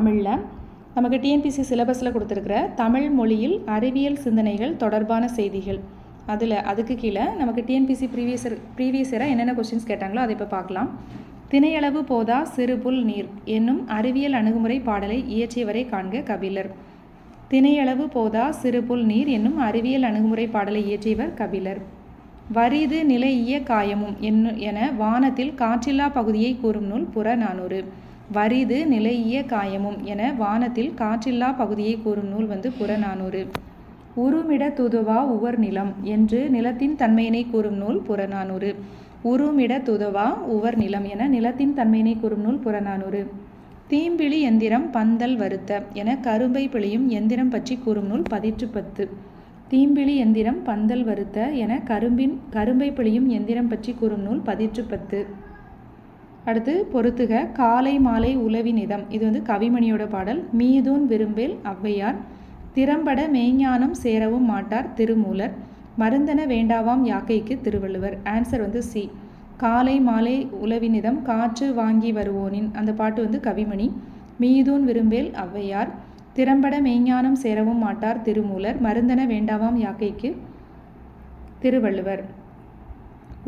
தமிழில் நமக்கு டிஎன்பிசி சிலபஸில் கொடுத்துருக்குற தமிழ் மொழியில் அறிவியல் சிந்தனைகள் தொடர்பான செய்திகள் அதுக்கு கீழே நமக்கு டிஎன்பிசி ப்ரீவியஸ் இயராக என்னென்ன கொஸ்டின்ஸ் கேட்டாங்களோ அதை இப்போ பார்க்கலாம். திணையளவு போதா சிறுபுல் நீர் என்னும் அறிவியல் அணுகுமுறை பாடலை இயற்றியவரை காண்க கபிலர். திணையளவு போதா சிறுபுல் நீர் என்னும் அறிவியல் அணுகுமுறை பாடலை இயற்றியவர் கபிலர். வரிது நிலையிய காயமும் என வானத்தில் காற்றில்லா பகுதியை கூறும் நூல் புறநானூறு. வரிது நிலையிய காயமும் என வானத்தில் காற்றில்லா பகுதியை கூறும் நூல் புறநானூறு. உருமிட துதுவா உவர் நிலம் என்று நிலத்தின் தன்மையினை கூறும் நூல் புறநானூறு. உருமிட துதுவா உவர் நிலம் என நிலத்தின் தன்மையினை கூறும் நூல் புறநானூறு. தீம்பிழி எந்திரம் பந்தல் வருத்த என கரும்பை பிழியும் எந்திரம் பற்றி கூறும் நூல் பதிற்றுப்பத்து. தீம்பிழி எந்திரம் பந்தல் வருத்த என கரும்பை பிழியும் எந்திரம் பற்றி கூறும் நூல் பதிற்றுப்பத்து. அடுத்து பொறுத்துக காலை மாலை உலவி நிதம். இது கவிமணியோட பாடல். மீதூன் விரும்பேல் ஔவையார். திறம்பட மெய்ஞானம் சேரவும் மாட்டார் திருமூலர். மருந்தன வேண்டாவாம் யாக்கைக்கு திருவள்ளுவர். Answer C. காலை மாலை உலவி நிதம் காற்று வாங்கி வருவோனின் அந்த பாட்டு கவிமணி. மீதூன் விரும்பேல் ஔவையார். திறம்பட மெய்ஞானம் சேரவும் மாட்டார் திருமூலர். மருந்தன வேண்டாவாம் யாக்கைக்கு திருவள்ளுவர்.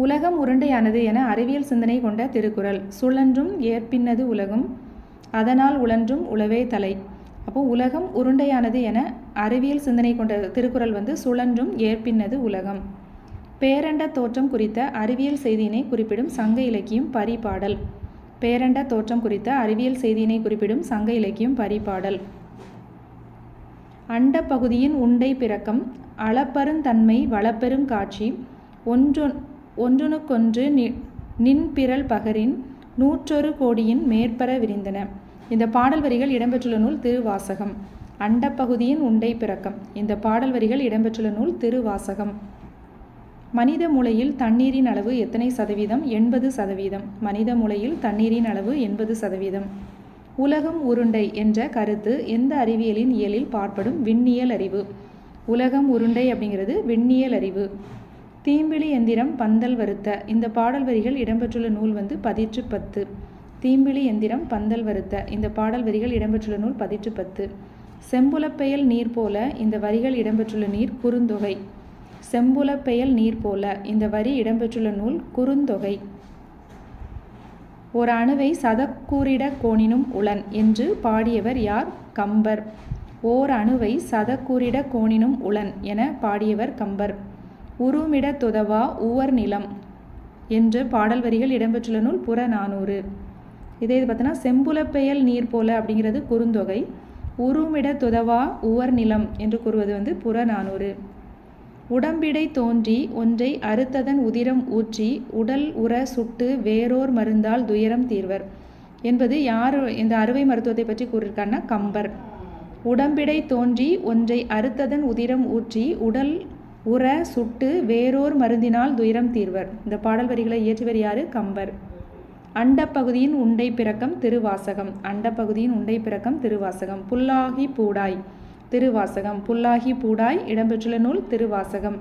உலகம் உருண்டையானது என அறிவியல் சிந்தனை கொண்ட திருக்குறள். சுழன்றும் ஏற்பின்னது உலகம் அதனால் உழன்றும் உழவே தலை. அப்போ உலகம் உருண்டையானது என அறிவியல் சிந்தனை கொண்ட திருக்குறள் சுழன்றும் ஏற்பின்னது உலகம். பேரண்ட தோற்றம் குறித்த அறிவியல் செய்தியினை குறிப்பிடும் சங்க இலக்கியம் பரிபாடல். பேரண்ட தோற்றம் குறித்த அறிவியல் செய்தியினை குறிப்பிடும் சங்க இலக்கியம் பரிபாடல். அண்ட பகுதியின் உண்டை பிறக்கம் அளப்பருந்தன்மை வளப்பெரும் காட்சி ஒன்றுனுக்கொன்று நின்பிறல் பகரின் 101 கோடியின் மேற்பர விரிந்தன. இந்த பாடல் வரிகள் இடம்பெற்றுள்ள நூல் திருவாசகம். அண்டப்பகுதியின் உண்டை பிறக்கம். இந்த பாடல் வரிகள் இடம்பெற்றுள்ள நூல் திருவாசகம். மனித மூளையில் தண்ணீரின் அளவு எத்தனை சதவீதம்? 80%. மனித மூளையில் தண்ணீரின் அளவு 80%. உலகம் உருண்டை என்ற கருத்து எந்த அறிவியலின் இயலில் பார்ப்படும் விண்ணியல் அறிவு? உலகம் உருண்டை அப்படிங்கிறது விண்ணியல் அறிவு. தீம்பிழி எந்திரம் பந்தல் வருத்த. இந்த பாடல் வரிகள் இடம்பெற்றுள்ள நூல் பதிற்றுப்பத்து. தீம்பிழி எந்திரம் பந்தல் வருத்த. இந்த பாடல் வரிகள் இடம்பெற்றுள்ள நூல் பதிற்றுப்பத்து. செம்புலப்பெயல் நீர் போல. இந்த வரிகள் இடம்பெற்றுள்ள நீர் குறுந்தொகை. செம்புலப்பெயல் நீர் போல. இந்த வரி இடம்பெற்றுள்ள நூல் குறுந்தொகை. ஒரு அணுவை சதக்கூறிட கோணினும் உளன் என்று பாடியவர் யார்? கம்பர். ஓர் அணுவை சதக்கூறிட கோணினும் உளன் என பாடியவர் கம்பர். உருமிட துதவா உவர் நிலம் என்று பாடல் வரிகள் இடம்பெற்றுள்ள நூல் புறநானூறு. இதே பார்த்தோன்னா செம்புலப்பெயல் நீர் போல அப்படிங்கிறது குறுந்தொகை. உருமிட துதவா உவர் நிலம் என்று கூறுவது புறநானூறு. உடம்பிடை தோன்றி ஒன்றை அறுத்ததன் உதிரம் ஊற்றி உடல் உற சுட்டு வேறோர் மருந்தால் துயரம் தீர்வர் என்பது யார் இந்த அறுவை மருத்துவத்தை பற்றி கூறியிருக்காருன்னா கம்பர். உடம்பிடை தோன்றி ஒன்றை அறுத்ததன் உதிரம் ஊற்றி உடல் உற சுட்டு வேறோர் மருந்தினால் துயரம் தீர்வர். இந்த பாடல் வரிகளை இயற்றியவர் யாரு? கம்பர். அண்டப்பகுதியின் உண்டை பிறக்கம் திருவாசகம். அண்டப்பகுதியின் உண்டை பிறக்கம் திருவாசகம். புல்லாகி பூடாய் திருவாசகம். புல்லாகி பூடாய் இடம்பெற்றுள்ள நூல் திருவாசகம்.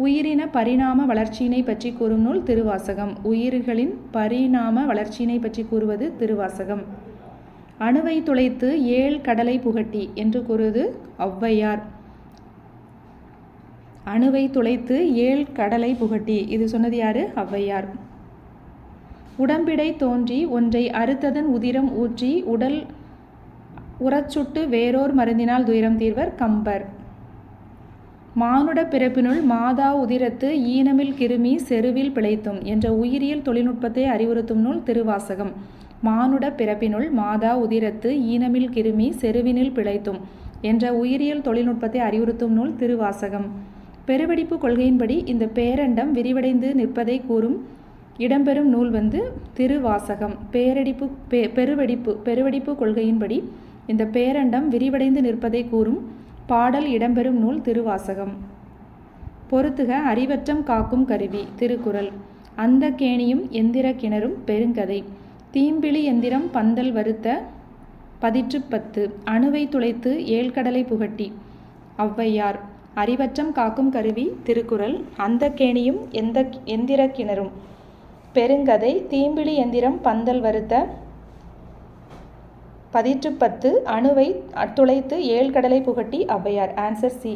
உயிரின பரிணாம வளர்ச்சியினை பற்றி கூறும் நூல் திருவாசகம். உயிர்களின் பரிணாம வளர்ச்சியினை பற்றி கூறுவது திருவாசகம். அணுவை துளைத்து 7 கடலை புகட்டி என்று கூறுவது ஔவையார். அணுவை துளைத்து 7 கடலை புகட்டி இது சொன்னது யாரு? ஔவையார். உடம்பிடை தோன்றி ஒன்றை அறுத்ததன் உதிரம் ஊற்றி உடல் உறச்சுட்டு வேறோர் மருந்தினால் துயரம் தீர்வர் கம்பர். மானுட பிறப்பினுள் மாதா உதிரத்து ஈனமில் கிருமி செருவில் பிழைத்தும் என்ற உயிரியல் தொழில்நுட்பத்தை அறிவுறுத்தும் நூல் திருவாசகம். மானுட பிறப்பினுள் மாதா உதிரத்து ஈனமில் கிருமி செருவினில் பிழைத்தும் என்ற உயிரியல் தொழில்நுட்பத்தை அறிவுறுத்தும் நூல் திருவாசகம். பெருவெடிப்பு கொள்கையின்படி இந்த பேரண்டம் விரிவடைந்து நிற்பதை கூறும் இடம்பெறும் நூல் திருவாசகம். பெருவெடிப்பு கொள்கையின்படி இந்த பேரண்டம் விரிவடைந்து நிற்பதை கூறும் பாடல் இடம்பெறும் நூல் திருவாசகம். பொறுத்துக அறிவற்றம் காக்கும் கருவி. திருக்குறள். அந்த கேணியும் எந்திர கிணறும் பெருங்கதை. தீம்பிழி எந்திரம் பந்தல் வருத்த பதிற்றுப்பத்து. அணுவை துளைத்து 7 கடலை புகட்டி ஔவையார். அறிவற்றம் காக்கும் கருவி திருக்குறள். அந்த கேணியும் எந்திர கிணறும் பெருங்கதை. தீம்பிழி எந்திரம் பந்தல் வருத்த பதிற்று10 அணுவை துளைத்து ஏழ்கடலை புகட்டி ஔவையார். Answer C.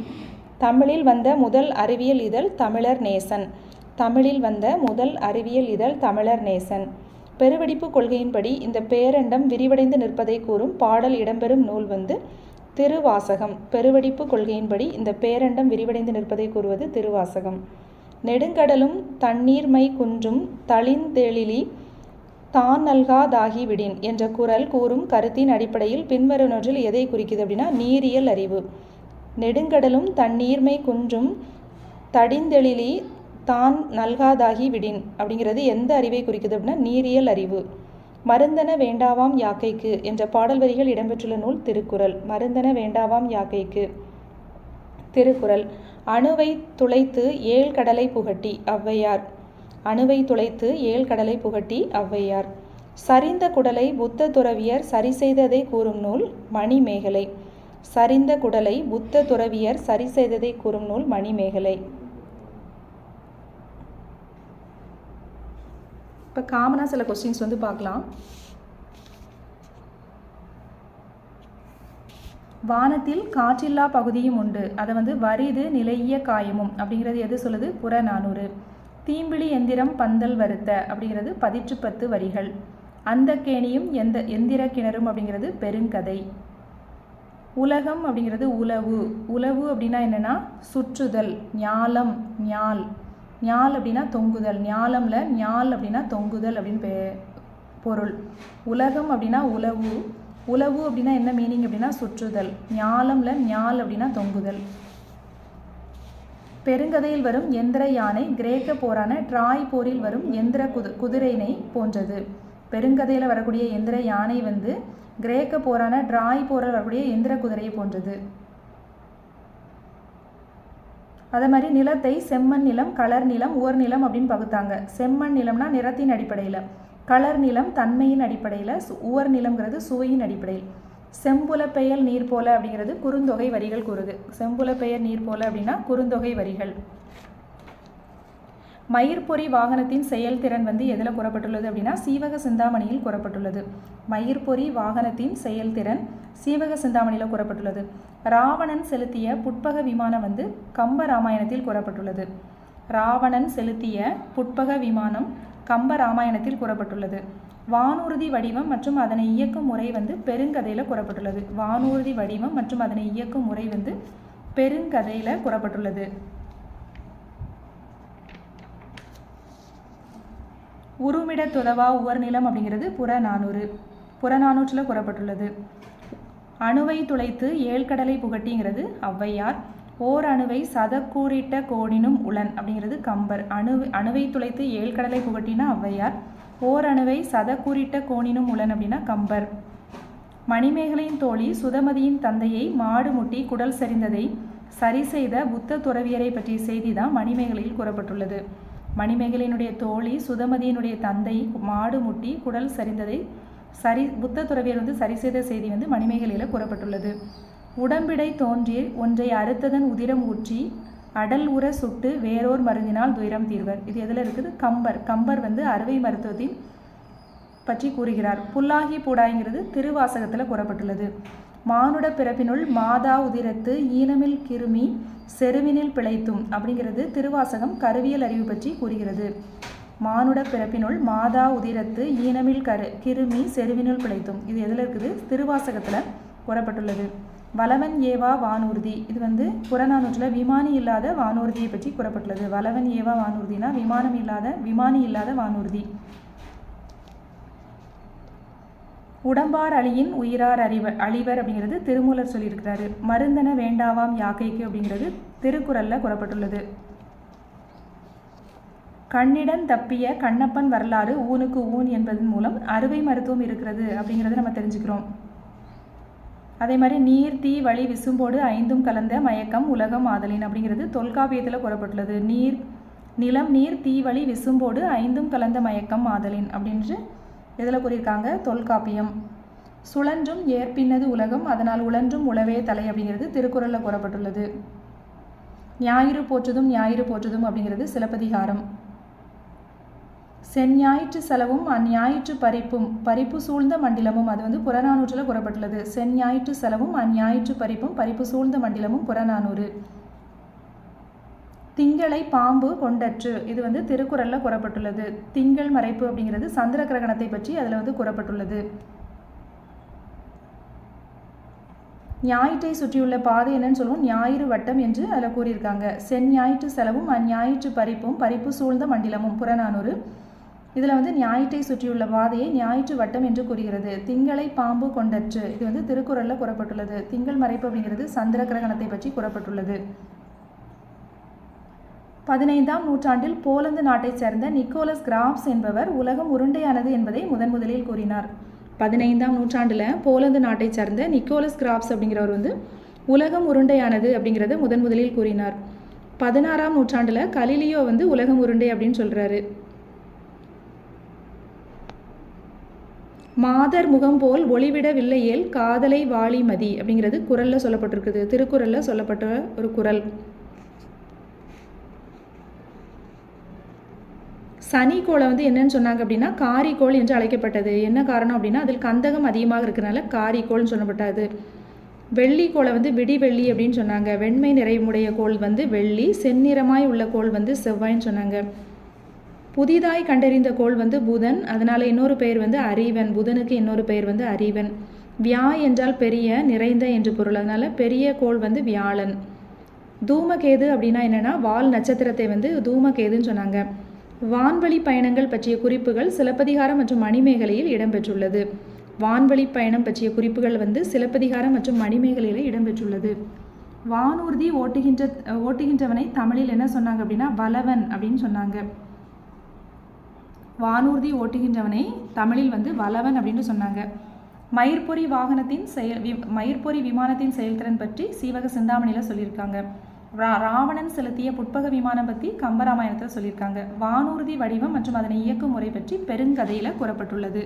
தமிழில் வந்த முதல் அறிவியல் இதழ் தமிழர் நேசன். தமிழில் வந்த முதல் அறிவியல் இதழ் தமிழர் நேசன். பெருவெடிப்பு கொள்கையின்படி இந்த பேரண்டம் விரிவடைந்து நிற்பதை கூறும் பாடல் இடம்பெறும் நூல் வந்து திருவாசகம். பெருவெடிப்பு கொள்கையின்படி இந்த பேரண்டம் விரிவடைந்து நிற்பதை கூறுவது திருவாசகம். நெடுங்கடலும் தண்ணீர்மை குன்றும் தளிந்தெழிலி தான் நல்காதாகி விடின் என்ற குறள் கூறும் கருத்தின் அடிப்படையில் பின்வருவனவற்றில் எதை குறிக்குது அப்படின்னா நீரியல் அறிவு. நெடுங்கடலும் தண்ணீர்மை குன்றும் தடிந்தெழிலி தான் நல்காதாகி விடின் அப்படிங்கிறது எந்த அறிவை குறிக்குது அப்படின்னா நீரியல் அறிவு. மருந்தன வேண்டாவாம் யாக்கைக்கு என்ற பாடல் வரிகள் இடம்பெற்றுள்ள நூல் திருக்குறள். மருந்தன வேண்டாவாம் யாக்கைக்கு திருக்குறள். அணுவை துளைத்து ஏழ்கடலை புகட்டி ஔவையார். அணுவை துளைத்து ஏழ்கடலை புகட்டி ஔவையார். சரிந்த குடலை புத்த துறவியர் சரி செய்ததை கூறும் நூல் மணிமேகலை. சரிந்த குடலை புத்த துறவியர் சரி செய்ததை கூறும் நூல் மணிமேகலை. இப்போ காமனாக சில கொஸ்டின்ஸ் வந்து பார்க்கலாம். வானத்தில் காற்றில்லா பகுதியும் உண்டு, அதை வந்து வரிது நிலைய காயமும் அப்படிங்கிறது எது சொல்லுது? புறநானூறு. தீம்பிழி எந்திரம் பந்தல் வருத்த அப்படிங்கிறது பதிற்று10 வரிகள். அந்த கேணியும் எந்திர கிணறும் அப்படிங்கிறது பெருங்கதை. உலகம் அப்படிங்கிறது உலவு. உலவு அப்படின்னா என்னென்னா சுற்றுதல். ஞாலம் ஞால். ஞால் அப்படின்னா தொங்குதல். ஞாலம்ல ஞால் அப்படின்னா தொங்குதல் அப்படின்னு பொருள். உலகம் அப்படின்னா உலவு. உலவு அப்படின்னா என்ன மீனிங் அப்படின்னா சுற்றுதல். ஞாலம்ல ஞால் அப்படின்னா தொங்குதல். பெருங்கதையில் வரும் எந்திர யானை கிரேக்க போரான ட்ராய் போரில் வரும் எந்திர குதிரையினை போன்றது. பெருங்கதையில் வரக்கூடிய எந்திர யானை வந்து கிரேக்க போரான ட்ராய் போரில் வரக்கூடிய எந்திர குதிரையை போன்றது. அதே மாதிரி நிலத்தை செம்மண் நிலம், கலர் நிலம், உவர் நிலம் அப்படின்னு பகுத்தாங்க. செம்மண் நிலம்னா நிறத்தின் அடிப்படையில், கலர் நிலம் தன்மையின் அடிப்படையில், உவர் நிலம்ங்கிறது சுவையின் அடிப்படையில். செம்புல பெயர் நீர் போல அப்படிங்கிறது குறுந்தொகை வரிகள் கூறுது. செம்புல பெயர் நீர் போல அப்படின்னா குறுந்தொகை வரிகள். மயிர்பொறி வாகனத்தின் செயல்திறன் வந்து எதில் கூறப்பட்டுள்ளது அப்படின்னா சீவக சிந்தாமணியில் கூறப்பட்டுள்ளது. மயிர்பொறி வாகனத்தின் செயல்திறன் சீவக சிந்தாமணியில் கூறப்பட்டுள்ளது. ராவணன் செலுத்திய புட்பக விமானம் வந்து கம்ப ராமாயணத்தில் கூறப்பட்டுள்ளது. ராவணன் செலுத்திய புட்பக விமானம் கம்ப ராமாயணத்தில் கூறப்பட்டுள்ளது. வானூர்தி வடிவம் மற்றும் அதனை இயக்கும் முறை வந்து பெருங்கதையில் கூறப்பட்டுள்ளது. வானூர்தி வடிவம் மற்றும் அதனை இயக்கும் முறை வந்து பெருங்கதையில் கூறப்பட்டுள்ளது. உருமிட துதவா உவர் நிலம் அப்படிங்கிறது புறநானூறு. புறநானூற்றில் கூறப்பட்டுள்ளது. அணுவை துளைத்து ஏழ்கடலை புகட்டிங்கிறது ஔவையார். ஓர் அணுவை சதக்கூறிட்ட கோடினும் உளன் அப்படிங்கிறது கம்பர். அணுவை துளைத்து ஏழ்கடலை புகட்டினா ஔவையார். ஓர் அணுவை சதக்கூறிட்ட கோணினும் உளன் அப்படின்னா கம்பர். மணிமேகலையின் தோழி சுதமதியின் தந்தையை மாடு முட்டி குடல் சரிந்ததை சரி செய்த புத்த துறவியரை பற்றிய செய்தி தான் மணிமேகலையில் கூறப்பட்டுள்ளது. மணிமேகலையினுடைய தோழி சுதமதியினுடைய தந்தை மாடு முட்டி குடல் சரிந்ததை புத்த துறவியர் வந்து சரி செய்த செய்தி வந்து மணிமேகலையில் கூறப்பட்டுள்ளது. உடம்பிடை தோன்றி ஒன்றை அறுத்ததன் உதிரம் ஊற்றி அடல் உற சுட்டு வேறோர் மருந்தினால் துயரம் தீர்வர். இது எதில் இருக்குது? கம்பர். கம்பர் வந்து அறுவை மருத்துவத்தின் பற்றி கூறுகிறார். புல்லாகி பூடாய்ங்கிறது திருவாசகத்தில் கூறப்பட்டுள்ளது. மானுட பிறப்பினுள் மாதா உதிரத்து ஈனமில் கிருமி செருவினில் பிழைத்தும் அப்படிங்கிறது திருவாசகம் கருவியல் அறிவு பற்றி கூறுகிறது. மானுட பிறப்பினுள் மாதா உதிரத்து ஈனமில் கிருமி செருவினுள் பிழைத்தும் இது எதில் இருக்குது? திருவாசகத்தில் கூறப்பட்டுள்ளது. வலவன் ஏவா வானூர்தி இது வந்து புறநானூற்றில் விமானி இல்லாத வானூர்தியை பற்றி கூறப்பட்டுள்ளது. வலவன் ஏவா வானூர்தினா விமானி இல்லாத வானூர்தி. உடம்பார் அழியின் உயிரார் அழிவர் அப்படிங்கிறது திருமூலர் சொல்லியிருக்கிறாரு. மருந்தன வேண்டாவாம் யாக்கைக்கு அப்படிங்கிறது திருக்குறளில் கூறப்பட்டுள்ளது. கண்ணிடன் தப்பிய கண்ணப்பன் வரலாறு ஊனுக்கு ஊன் என்பதன் மூலம் அறுவை மருத்துவம் இருக்கிறது அப்படிங்கிறத நம்ம தெரிஞ்சுக்கிறோம். அதே மாதிரி நீர் தீ வழி விசும்போடு ஐந்தும் கலந்த மயக்கம் உலகம் ஆதலின் அப்படிங்கிறது தொல்காப்பியத்தில் கூறப்பட்டுள்ளது. நிலம் நீர் தீ வழி விசும்போடு ஐந்தும் கலந்த மயக்கம் ஆதலின் அப்படின்று இதில் கூறியிருக்காங்க தொல்காப்பியம். சுழன்றும் ஏற்பின்னது உலகம் அதனால் உழன்றும் உழவே தலை அப்படிங்கிறது திருக்குறளில் கூறப்பட்டுள்ளது. ஞாயிறு போற்றுதும் அப்படிங்கிறது சிலப்பதிகாரம். செஞ்ஞாயிற்று செலவும் அந்ஞாயிற்று பறிப்பும் பறிப்பு சூழ்ந்த மண்டிலமும் அது வந்து புறநானூற்றில் கூறப்பட்டுள்ளது. செஞ்ஞாயிற்று செலவும் அந்ஞாயிற்று பறிப்பும் பறிப்பு சூழ்ந்த மண்டிலமும் புறநானூறு. திங்களை பாம்பு கொண்டற்று இது வந்து திருக்குறளில் கூறப்பட்டுள்ளது. திங்கள் மறைப்பு அப்படிங்கிறது சந்திர கிரகணத்தை பற்றி அதில் வந்து கூறப்பட்டுள்ளது. ஞாயிற்றை சுற்றியுள்ள பாதை என்னன்னு சொல்லுவோம், ஞாயிறு வட்டம் என்று அதில் கூறியிருக்காங்க. செஞ்ஞாயிற்று செலவும் அந்ஞாயிற்று பறிப்பும் பறிப்பு சூழ்ந்த மண்டிலமும் புறநானூறு. இதில் வந்து ஞாயிற்றை சுற்றியுள்ள பாதையை ஞாயிற்று வட்டம் என்று கூறுகிறது. திங்களை பாம்பு கொண்டற்று இது வந்து திருக்குறளில் கூறப்பட்டுள்ளது. திங்கள் மறைப்பு அப்படிங்கிறது சந்திர கிரகணத்தை பற்றி கூறப்பட்டுள்ளது. 15ஆம் நூற்றாண்டில் போலந்து நாட்டைச் சேர்ந்த நிக்கோலஸ் கிராப்ஸ் என்பவர் உலகம் உருண்டையானது என்பதை முதலில் கூறினார். 15ஆம் நூற்றாண்டில் போலந்து நாட்டைச் சேர்ந்த நிக்கோலஸ் கிராப்ஸ் அப்படிங்கிறவர் வந்து உலகம் உருண்டையானது அப்படிங்கிறத முதலில் கூறினார். 16ஆம் நூற்றாண்டில் கலிலியோ வந்து உலகம் உருண்டை அப்படின்னு சொல்கிறாரு. மாதர் முகம் போல் ஒளிவிடவில்லையேல் காதலை வாழிமதி அப்படிங்கிறது குறளில் சொல்லப்பட்டிருக்குது. திருக்குறளில் சொல்லப்பட்ட ஒரு குறள். சனிக்கோளை வந்து என்னன்னு சொன்னாங்க அப்படின்னா காரிக்கோள் என்று அழைக்கப்பட்டது. என்ன காரணம் அப்படின்னா அதில் கந்தகம் அதிகமாக இருக்கிறனால காரிக்கோள்னு சொல்லப்பட்டது. வெள்ளிக்கோளை வந்து விடிவெள்ளி அப்படின்னு சொன்னாங்க. வெண்மை நிறைமுடைய கோள் வந்து வெள்ளி, செந்நிறமாய் உள்ள கோள் வந்து செவ்வாய்ன்னு சொன்னாங்க. புதிதாய் கண்டறிந்த கோள் வந்து புதன், அதனால் இன்னொரு பெயர் வந்து அறிவன். புதனுக்கு இன்னொரு பெயர் வந்து அறிவன். வியா என்றால் பெரிய, நிறைந்த என்று பொருள், அதனால் பெரிய கோள் வந்து வியாழன். தூமகேது அப்படின்னா என்னென்னா வால் நட்சத்திரத்தை வந்து தூமகேதுன்னு சொன்னாங்க. வான்வழி பயணங்கள் பற்றிய குறிப்புகள் சிலப்பதிகாரம் மற்றும் மணிமேகலையில் இடம்பெற்றுள்ளது. வான்வழி பயணம் பற்றிய குறிப்புகள் வந்து சிலப்பதிகாரம் மற்றும் மணிமேகலையில் இடம்பெற்றுள்ளது. வானூர்தி ஓட்டுகின்றவனை தமிழில் என்ன சொன்னாங்க அப்படின்னா வலவன் அப்படின்னு சொன்னாங்க. வானூர்தி ஓட்டுகின்றவனை தமிழில் வந்து வலவன் அப்படின்னு சொன்னாங்க. மயிர்பொறி விமானத்தின் செயல்திறன் பற்றி சீவக சிந்தாமணியில் சொல்லியிருக்காங்க. ராவணன் செலுத்திய புட்பக விமானம் பற்றி கம்பராமாயணத்தில் சொல்லியிருக்காங்க. வானூர்தி வடிவம் மற்றும் அதனை இயக்கும் முறை பற்றி பெருங்கதையில் கூறப்பட்டுள்ளது.